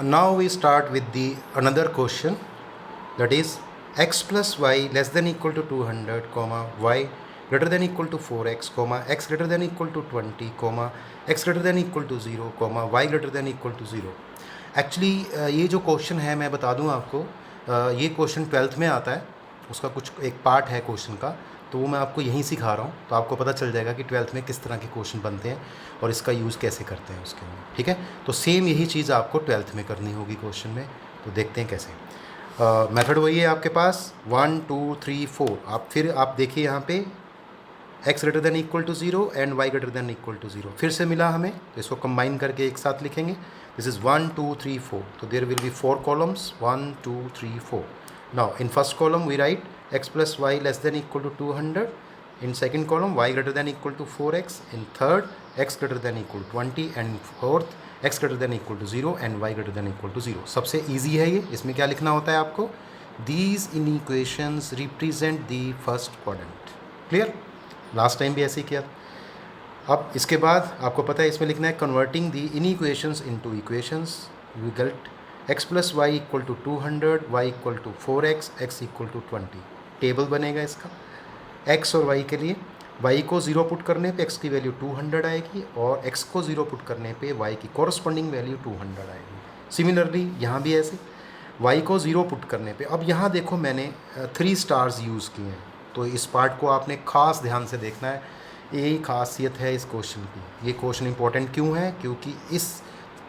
Now we start with the another question, that is x plus y less than equal to 200, y greater than equal to 4x, x greater than equal to 20, x greater than equal to 0, y greater than equal to 0. Actually ये जो question है मैं बता दूं आपको, ये question 12th में आता है, उसका कुछ एक पार्ट है क्वेश्चन का, तो वो मैं आपको यहीं सिखा रहा हूँ, तो आपको पता चल जाएगा कि 12th में किस तरह के क्वेश्चन बनते हैं और इसका यूज़ कैसे करते हैं उसके में, ठीक है। तो सेम यही चीज़ आपको 12th में करनी होगी क्वेश्चन में, तो देखते हैं कैसे। मेथड वही है आपके पास 1 2 3 4। आप फिर आप देखिए यहाँ पे x greater than equal to 0 and y greater than equal to 0 फिर से मिला हमें, तो इसको कंबाइन करके एक साथ लिखेंगे। दिस इज़ 1 2 3 4, तो there will be 4 columns 1 2 3 4। Now in first column we write x plus y less than equal to 200, in second column y greater than equal to 4x, in third x greater than equal to 20, and in fourth x greater than equal to 0 and y greater than equal to 0। सबसे easy है ये, इसमें क्या लिखना होता है आपको, these inequations represent the first quadrant। Clear, last time भी ऐसे ही किया था। अब इसके बाद आपको पता है इसमें लिखना है converting the inequations into equations, we get x plus y equal to 200, y equal to 4x, x equal to 20। Table बनेगा इसका x और y के लिए। y को 0 पुट करने पे x की वैल्यू 200 आएगी और x को 0 पुट करने पे y की कॉरस्पॉन्डिंग वैल्यू 200 आएगी। सिमिलरली यहाँ भी ऐसे y को 0 पुट करने पे, अब यहाँ देखो मैंने 3 स्टार्स यूज़ किए हैं, तो इस पार्ट को आपने ख़ास ध्यान से देखना है, यही खासियत है इस क्वेश्चन की। ये क्वेश्चन इंपॉर्टेंट क्यों है, क्योंकि इस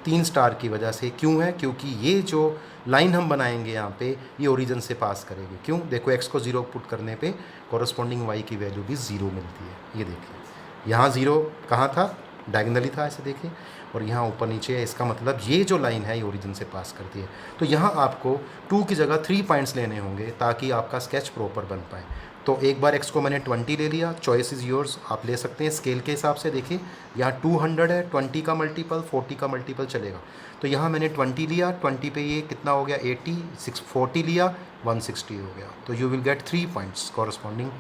3 स्टार की वजह से। क्यों है, क्योंकि ये जो लाइन हम बनाएंगे यहाँ पे ये ओरिजिन से पास करेगी। क्यों, देखो x को 0 पुट करने पे कॉरस्पॉन्डिंग y की वैल्यू भी 0 मिलती है। ये देखिए यहाँ 0 कहाँ था, डायगनली था, ऐसे देखिए, और यहाँ ऊपर नीचे है, इसका मतलब ये जो लाइन है ये ओरिजिन से पास करती है। तो यहाँ आपको 2 की जगह 3 पॉइंट्स लेने होंगे ताकि आपका स्केच प्रॉपर बन पाए। तो एक बार x को मैंने 20 ले लिया, चॉइस इज़ योर्स, आप ले सकते हैं स्केल के हिसाब से। देखिए यहाँ 200 है, 20 का मल्टीपल 40 का मल्टीपल चलेगा, तो यहाँ मैंने 20 लिया, 20 पे ये कितना हो गया 80, 640 लिया 160 हो गया, तो you will get 3 points corresponding.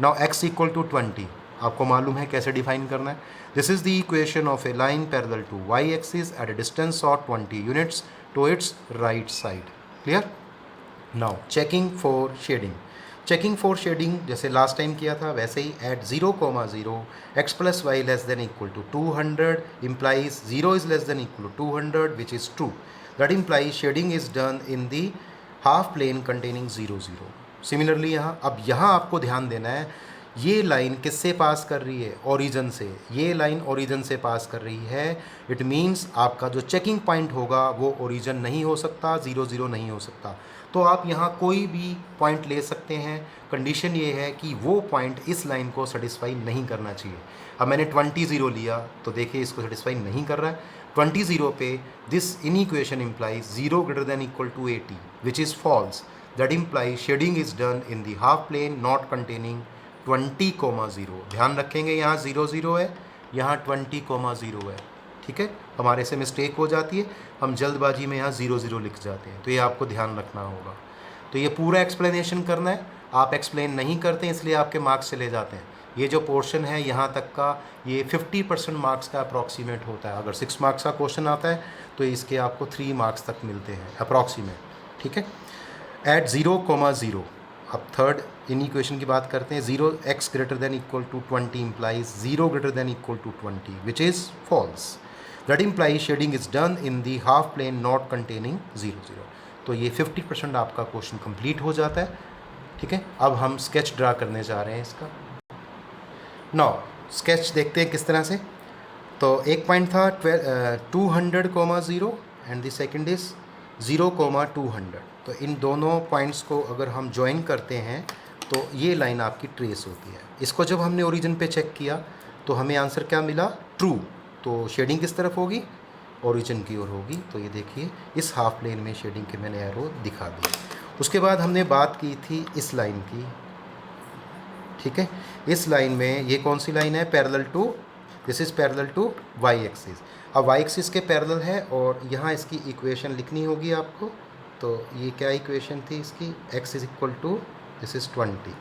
Now x equal to 20 आपको मालूम है कैसे डिफाइन करना है। This is the equation of a line parallel to y axis at a distance of 20 units to its right side. Clear. Now checking for shading, checking for shading जैसे last time किया था वैसे ही at 0,0 x plus y less than equal to 200 implies 0 is less than equal to 200 which is true, that implies shading is done in the half plane containing 0 0। Similarly यहाँ आपको ध्यान देना है, ये लाइन किससे पास कर रही है, ओरिजिन से। ये लाइन ओरिजिन से पास कर रही है, इट मीन्स आपका जो चेकिंग पॉइंट होगा वो ओरिजिन नहीं हो सकता, 0 0 नहीं हो सकता। तो आप यहाँ कोई भी पॉइंट ले सकते हैं, कंडीशन ये है कि वो पॉइंट इस लाइन को सेटिस्फाई नहीं करना चाहिए। अब मैंने 20 0 लिया तो देखिए इसको सेटिस्फाई नहीं कर रहा है। 20 0 पे this inequation implies 0 greater than equal to 80 which is false, that implies shading is done in the half plane not containing 20,0। ध्यान रखेंगे यहाँ 0 0 है, यहाँ 20,0 है, ठीक है। हमारे से मिस्टेक हो जाती है, हम जल्दबाजी में यहाँ 0 0 लिख जाते हैं, तो ये आपको ध्यान रखना होगा। तो ये पूरा एक्सप्लेनेशन करना है, आप एक्सप्लेन नहीं करते इसलिए आपके मार्क्स चले जाते हैं। ये जो पोर्शन है यहाँ तक का ये 50% मार्क्स का अप्रॉक्सीमेट होता है। अगर 6 मार्क्स का क्वेश्चन आता है तो इसके आपको 3 मार्क्स तक मिलते हैं अप्रॉक्सीमेट, ठीक है। एट 0,0 अब थर्ड इनइक्वेशन की बात करते हैं। 0 x greater than equal to 20 implies 0 greater than equal to 20 which is false, that implies shading is done in the half plane not containing 0 0। तो ये 50% आपका क्वेश्चन कंप्लीट हो जाता है, ठीक है। अब हम स्केच ड्रा करने जा रहे हैं इसका। नाउ स्केच देखते हैं किस तरह से। तो एक पॉइंट था 200,0 एंड द सेकंड इज 0,200। तो इन दोनों पॉइंट्स को अगर हम ज्वाइन करते हैं तो ये लाइन आपकी ट्रेस होती है। इसको जब हमने ओरिजिन पे चेक किया तो हमें आंसर क्या मिला, ट्रू। तो शेडिंग किस तरफ होगी, ओरिजिन की ओर होगी। तो ये देखिए इस हाफ प्लेन में शेडिंग के मैंने एरो दिखा दी। उसके बाद हमने बात की थी इस लाइन की, ठीक है। इस लाइन में ये कौन सी लाइन है, parallel to, this is parallel to y axis. अब वाई एक्सिस के पैरेलल है और यहाँ इसकी इक्वेशन लिखनी होगी आपको। तो ये क्या इक्वेशन थी इसकी, x is equal to, this is 20,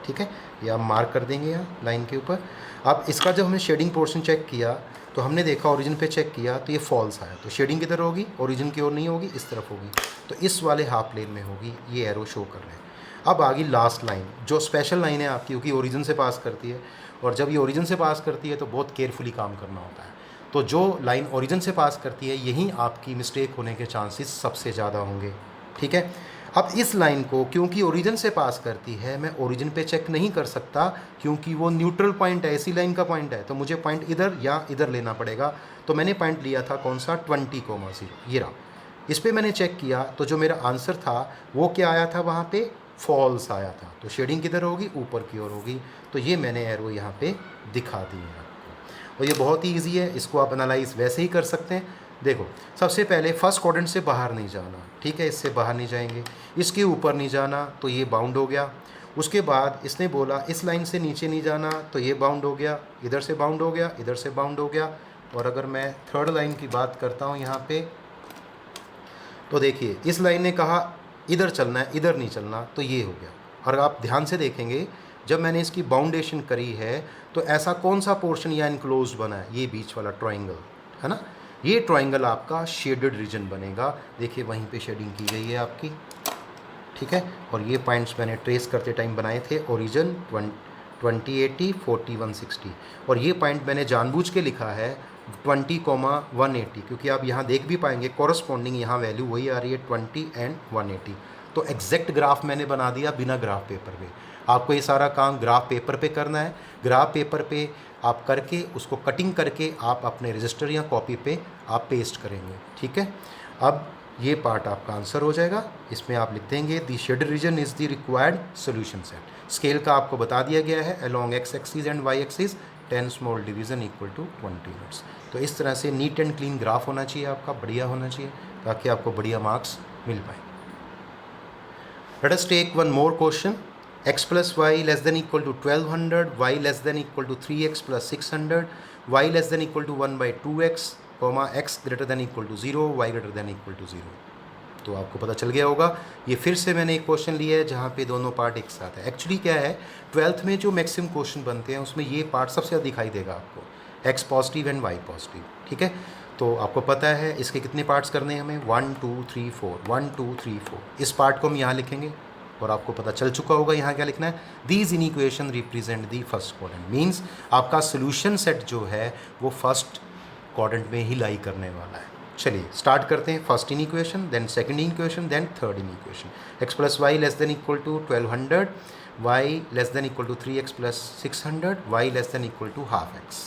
ठीक है, ये आप मार्क कर देंगे यहाँ लाइन के ऊपर। अब इसका जब हमने शेडिंग पोर्शन चेक किया तो हमने देखा ओरिजिन पे चेक किया तो ये फॉल्स आया, तो शेडिंग किधर होगी, ओरिजिन की ओर नहीं होगी, इस तरफ होगी, तो इस वाले हाफ प्लेन में होगी, ये एरो शो कर रहे हैं। अब आ गई लास्ट लाइन जो स्पेशल लाइन है आपकी, क्योंकि ओरिजिन से पास करती है, और जब ये ओरिजिन से पास करती है तो बहुत केयरफुली काम करना होता है। तो जो लाइन ओरिजिन से पास करती है यहीं आपकी मिस्टेक होने के चांसेस सबसे ज़्यादा होंगे, ठीक है। अब इस लाइन को क्योंकि ओरिजिन से पास करती है, मैं ओरिजिन पे चेक नहीं कर सकता क्योंकि वो न्यूट्रल पॉइंट है, इसी लाइन का पॉइंट है, तो मुझे पॉइंट इधर या इधर लेना पड़ेगा। तो मैंने पॉइंट लिया था कौन सा, 20,0, ये रहा। इस पर मैंने चेक किया तो जो मेरा आंसर था वो क्या आया था, वहाँ पे फॉल्स आया था। तो शेडिंग किधर होगी, ऊपर की ओर होगी, तो ये मैंने एरो यहाँ पे दिखा दी है आपको। और ये बहुत ही ईजी है, इसको आप एनालाइज वैसे ही कर सकते हैं। देखो, सबसे पहले फर्स्ट क्वाड्रेंट से बाहर नहीं जाना, ठीक है, इससे बाहर नहीं जाएंगे, इसके ऊपर नहीं जाना, तो ये बाउंड हो गया। उसके बाद इसने बोला इस लाइन से नीचे नहीं जाना, तो ये बाउंड हो गया, इधर से बाउंड हो गया, इधर से बाउंड हो गया। और अगर मैं थर्ड लाइन की बात करता हूँ यहाँ पे, तो देखिए इस लाइन ने कहा इधर चलना है, इधर नहीं चलना, तो ये हो गया। और आप ध्यान से देखेंगे जब मैंने इसकी बाउंडेशन करी है तो ऐसा कौन सा पोर्शन या इनक्लोज बना है, ये बीच वाला ट्रायंगल है ना, ये ट्रायंगल आपका शेडेड रीजन बनेगा। देखिए वहीं पे शेडिंग की गई है आपकी, ठीक है। और ये पॉइंट्स मैंने ट्रेस करते टाइम बनाए थे, ओरिजिन 2080 40 160, और ये पॉइंट मैंने जानबूझ के लिखा है 20,180, क्योंकि आप यहाँ देख भी पाएंगे कॉरस्पॉन्डिंग यहाँ वैल्यू वही आ रही है 20 एंड 180। तो एग्जैक्ट ग्राफ मैंने बना दिया बिना ग्राफ पेपर पे। आपको ये सारा काम ग्राफ पेपर पे करना है, ग्राफ पेपर पे आप करके उसको कटिंग करके आप अपने रजिस्टर या कॉपी पे आप पेस्ट करेंगे, ठीक है। अब ये पार्ट आपका आंसर हो जाएगा। इसमें आप लिख देंगे the shaded region is the required solution set. Scale का आपको बता दिया गया है along x axis and y axis 10 small division equal to 20 units. तो इस तरह से नीट एंड क्लीन ग्राफ होना चाहिए आपका, बढ़िया होना चाहिए, ताकि आपको बढ़िया मार्क्स मिल पाए। Let us take one more question. x plus y less than equal to 1200, y less than equal to 3x plus 600, y less than equal to 1 by 2x, x greater than equal to 0, y greater than equal to 0। तो आपको पता चल गया होगा, ये फिर से मैंने एक क्वेश्चन लिया है जहाँ पे दोनों पार्ट एक साथ है। एक्चुअली क्या है, 12th में जो मैक्सिमम क्वेश्चन बनते हैं उसमें ये पार्ट सबसे ज़्यादा दिखाई देगा आपको, x positive and y positive, ठीक है। तो आपको पता है इसके कितने पार्ट्स करने हैं हमें, 1 2 3 4, 1 2 3 4। इस पार्ट को हम यहाँ लिखेंगे और आपको पता चल चुका होगा यहाँ क्या लिखना है, these inequation represent the first quadrant. Means आपका सोल्यूशन सेट जो है वो फर्स्ट क्वाड्रेंट में ही लाई करने वाला है। चलिए स्टार्ट करते हैं। First inequation, then second inequation, then third inequation. x plus y less than equal to 1200, y less than equal to 3x plus 600, y less than equal to half x।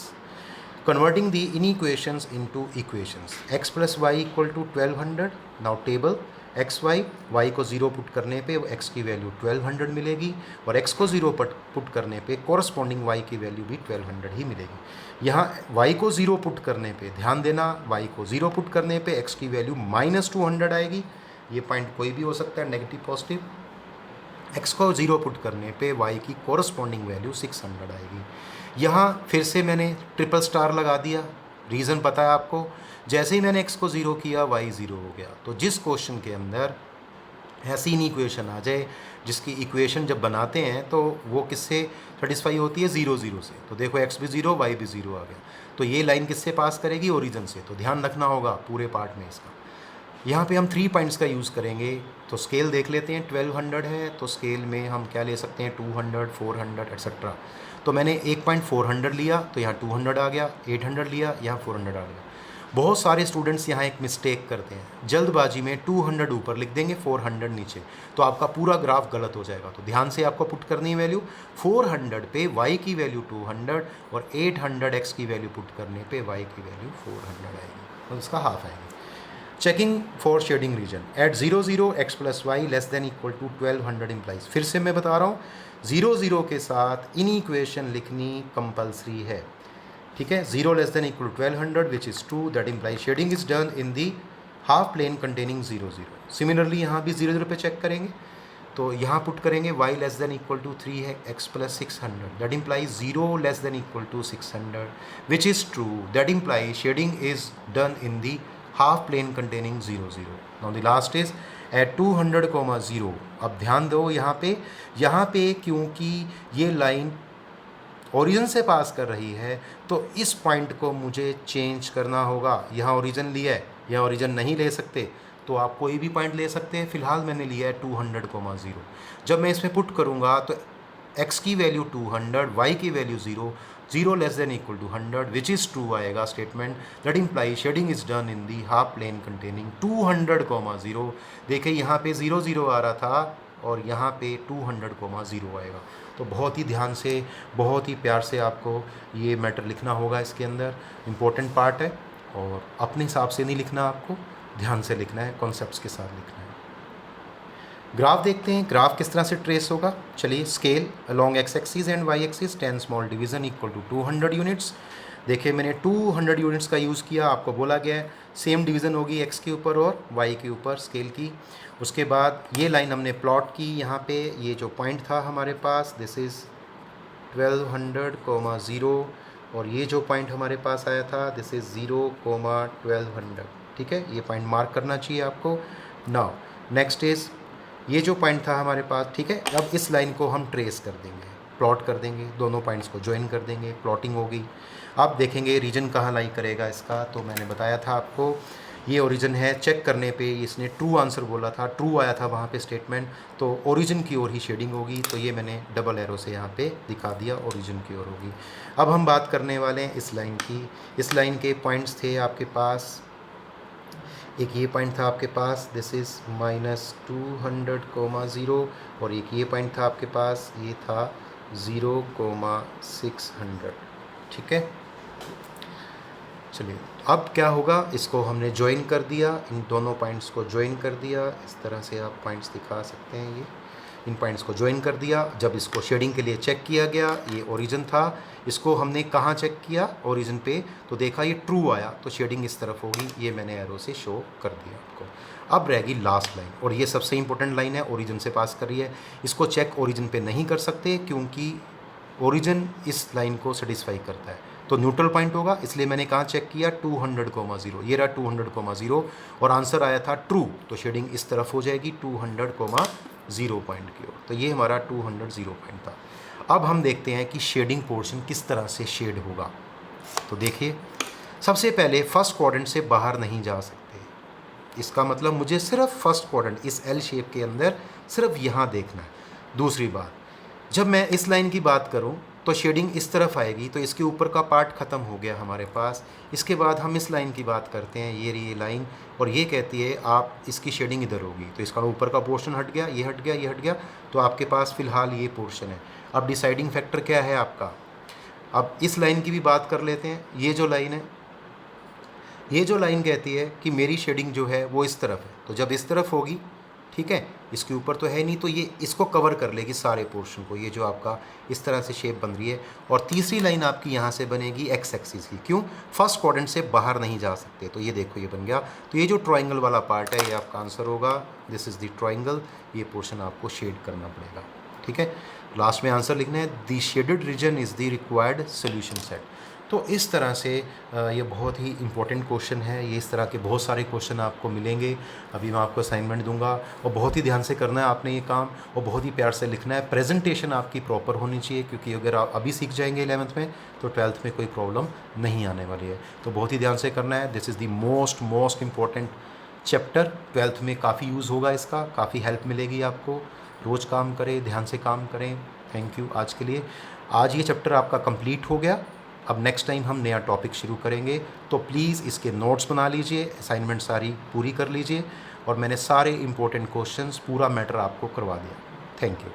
Converting the inequations into equations, x plus y equal to 1200। now table x y को 0 put करने पे x की value 1200 मिलेगी, और x को 0 put करने पे corresponding y की वैल्यू भी 1200 ही मिलेगी। यहाँ y को 0 पुट करने पे ध्यान देना, y को 0 पुट करने पे x की वैल्यू -200 आएगी। ये पॉइंट कोई भी हो सकता है, नेगेटिव पॉजिटिव। x को 0 पुट करने पे y की कॉरस्पॉन्डिंग वैल्यू 600 आएगी। यहाँ फिर से मैंने ट्रिपल स्टार लगा दिया, रीज़न पता है आपको, जैसे ही मैंने x को 0 किया y 0 हो गया। तो जिस क्वेश्चन के अंदर ऐसी इक्वेशन आ जाए जिसकी इक्वेशन जब बनाते हैं तो वो किससे सेटिस्फाई होती है, 0 0 से। तो देखो x भी 0 y भी 0 आ गया, तो ये लाइन किससे पास करेगी, ओरिजिन से। तो ध्यान रखना होगा पूरे पार्ट में इसका। यहाँ पे हम 3 पॉइंट्स का यूज़ करेंगे। तो स्केल देख लेते हैं, 1200 है तो स्केल में हम क्या ले सकते हैं, 200 400 एक्सेट्रा। तो मैंने एक पॉइंट 400 लिया तो यहाँ 200 आ गया, 800 लिया यहाँ 400 आ गया। बहुत सारे स्टूडेंट्स यहाँ एक मिस्टेक करते हैं, जल्दबाजी में 200 ऊपर लिख देंगे 400 नीचे, तो आपका पूरा ग्राफ गलत हो जाएगा। तो ध्यान से आपको पुट करनी है वैल्यू, 400 पे y की वैल्यू 200 और 800 x की वैल्यू पुट करने पे y की वैल्यू 400 आएगी, तो इसका हाफ आएगी। Checking for shading region at 0 0 x plus y less than equal to 1200 implies. फिर से मैं बता रहा हूँ, 0 0 के साथ इन इक्वेशन लिखनी कंपल्सरी है, ठीक है। 0 less than equal to 1200 which is true, that implies shading is done in the half plane containing 0 0। Similarly यहाँ भी 0 0 पे चेक करेंगे, तो यहाँ पुट करेंगे y less than equal to 3 है x plus 600, that implies 0 less than equal to 600 which is true, that implies shading is done in the half plane containing 0 0. Now the last is at 200, 0. अब ध्यान दो यहाँ पे क्योंकि ये line origin से पास कर रही है तो इस पॉइंट को मुझे चेंज करना होगा. यहाँ ओरिजिन लिया है, यहाँ ओरिजिन नहीं ले सकते तो आप कोई भी पॉइंट ले सकते हैं. फिलहाल मैंने लिया है 200, 0. जब मैं इसमें पुट करूँगा तो x की वैल्यू 200, y की value 0, 0 less than equal to 100 which is true आएगा statement. That imply shading is done in the half plane containing 200, 0. देखिए यहाँ पे 0 0 आ रहा था और यहाँ पे 200, 0 आएगा. तो बहुत ही ध्यान से, बहुत ही प्यार से आपको ये मैटर लिखना होगा. इसके अंदर इम्पोर्टेंट पार्ट है और अपने हिसाब से नहीं लिखना, आपको ध्यान से लिखना है, कॉन्सेप्ट्स के साथ लिखना है. ग्राफ देखते हैं, ग्राफ किस तरह से ट्रेस होगा. चलिए, scale along x axis and y axis 10 small division equal to 200 units. देखिए मैंने 200 यूनिट्स का यूज़ किया. आपको बोला गया है सेम डिवीज़न होगी x के ऊपर और y के ऊपर स्केल की. उसके बाद ये लाइन हमने प्लॉट की. यहाँ पे ये जो पॉइंट था हमारे पास, दिस इज़ 1200, 0. और ये जो पॉइंट हमारे पास आया था, दिस इज़ 0, 1200. ठीक है, ये पॉइंट मार्क करना चाहिए आपको. नाउ नेक्स्ट इज़ ये जो पॉइंट था हमारे पास. ठीक है, अब इस लाइन को हम ट्रेस कर देंगे, प्लॉट कर देंगे, दोनों पॉइंट्स को ज्वाइन कर देंगे, प्लॉटिंग होगी. अब देखेंगे रीजन कहाँ लाई करेगा इसका. तो मैंने बताया था आपको ये ओरिजिन है. चेक करने पे इसने ट्रू आंसर बोला था, ट्रू आया था वहाँ पे स्टेटमेंट, तो ओरिजिन की ओर ही शेडिंग होगी. तो ये मैंने डबल एरो से यहाँ पे दिखा दिया, ओरिजिन की ओर होगी. अब हम बात करने वाले हैं इस लाइन की. इस लाइन के पॉइंट्स थे आपके पास, एक ये पॉइंट था आपके पास, दिस इज़ -200, 0. और एक ये पॉइंट था आपके पास, ये था 0, 600. ठीक है, चलिए अब क्या होगा, इसको हमने ज्वाइन कर दिया, इन दोनों पॉइंट्स को ज्वाइन कर दिया. इस तरह से आप पॉइंट्स दिखा सकते हैं. ये इन पॉइंट्स को ज्वाइन कर दिया. जब इसको शेडिंग के लिए चेक किया गया, ये ओरिजिन था, इसको हमने कहाँ चेक किया, ओरिजिन पे, तो देखा ये ट्रू आया, तो शेडिंग इस तरफ होगी. ये मैंने एरो से शो कर दिया आपको. अब रहेगी लास्ट लाइन, और ये सबसे इंपॉर्टेंट लाइन है, ओरिजिन से पास कर रही है. इसको चेक ओरिजिन पे नहीं कर सकते क्योंकि ओरिजिन इस लाइन को सेटिस्फाई करता है, तो न्यूट्रल पॉइंट होगा. इसलिए मैंने कहाँ चेक किया, 200, 0. ये रहा 200, 0 और आंसर आया था ट्रू, तो शेडिंग इस तरफ हो जाएगी 200, 0 पॉइंट की ओर. तो ये हमारा 200, 0 पॉइंट था. अब हम देखते हैं कि शेडिंग पोर्शन किस तरह से शेड होगा. तो देखिए, सबसे पहले फर्स्ट क्वाड्रेंट से बाहर नहीं जा सकते. इसका मतलब मुझे सिर्फ फर्स्ट क्वाड्रेंट इस एल शेप के अंदर सिर्फ यहाँ देखना है. दूसरी बात, जब मैं इस लाइन की बात करूँ तो शेडिंग इस तरफ आएगी, तो इसके ऊपर का पार्ट ख़त्म हो गया हमारे पास. इसके बाद हम इस लाइन की बात करते हैं, ये रही लाइन, और ये कहती है आप इसकी शेडिंग इधर होगी, तो इसका ऊपर का पोर्शन हट गया, ये हट गया, ये हट गया, तो आपके पास फ़िलहाल ये पोर्शन है. अब डिसाइडिंग फैक्टर क्या है आपका. अब इस लाइन की भी बात कर लेते हैं. ये जो लाइन है, ये जो लाइन कहती है कि मेरी शेडिंग जो है वो इस तरफ है, तो जब इस तरफ होगी, ठीक है, इसके ऊपर तो है नहीं, तो ये इसको कवर कर लेगी सारे पोर्शन को. ये जो आपका इस तरह से शेप बन रही है. और तीसरी लाइन आपकी यहाँ से बनेगी एक्स एक्सिस की. क्यों, फर्स्ट क्वाड्रेंट से बाहर नहीं जा सकते, तो ये देखो ये बन गया. तो ये जो ट्रायंगल वाला पार्ट है, ये आपका आंसर होगा. This is the triangle. ये पोर्शन आपको शेड करना पड़ेगा. ठीक है, लास्ट में आंसर लिखना है, the shaded region is the required solution set. तो इस तरह से ये बहुत ही इंपॉर्टेंट क्वेश्चन है. ये इस तरह के बहुत सारे क्वेश्चन आपको मिलेंगे. अभी मैं आपको असाइनमेंट दूंगा, और बहुत ही ध्यान से करना है आपने ये काम, और बहुत ही प्यार से लिखना है. प्रेजेंटेशन आपकी प्रॉपर होनी चाहिए, क्योंकि अगर आप अभी सीख जाएंगे 11th में, तो 12th में कोई प्रॉब्लम नहीं आने वाली है. तो बहुत ही ध्यान से करना है. This is the most important chapter. 12th में काफ़ी यूज़ होगा इसका, काफ़ी हेल्प मिलेगी आपको. रोज़ काम करें, ध्यान से काम करें. थैंक यू आज के लिए. आज ये चैप्टर आपका कंप्लीट हो गया. अब नेक्स्ट टाइम हम नया टॉपिक शुरू करेंगे, तो प्लीज़ इसके नोट्स बना लीजिए, असाइनमेंट सारी पूरी कर लीजिए, और मैंने सारे इंपॉर्टेंट क्वेश्चंस, पूरा मैटर आपको करवा दिया. Thank you.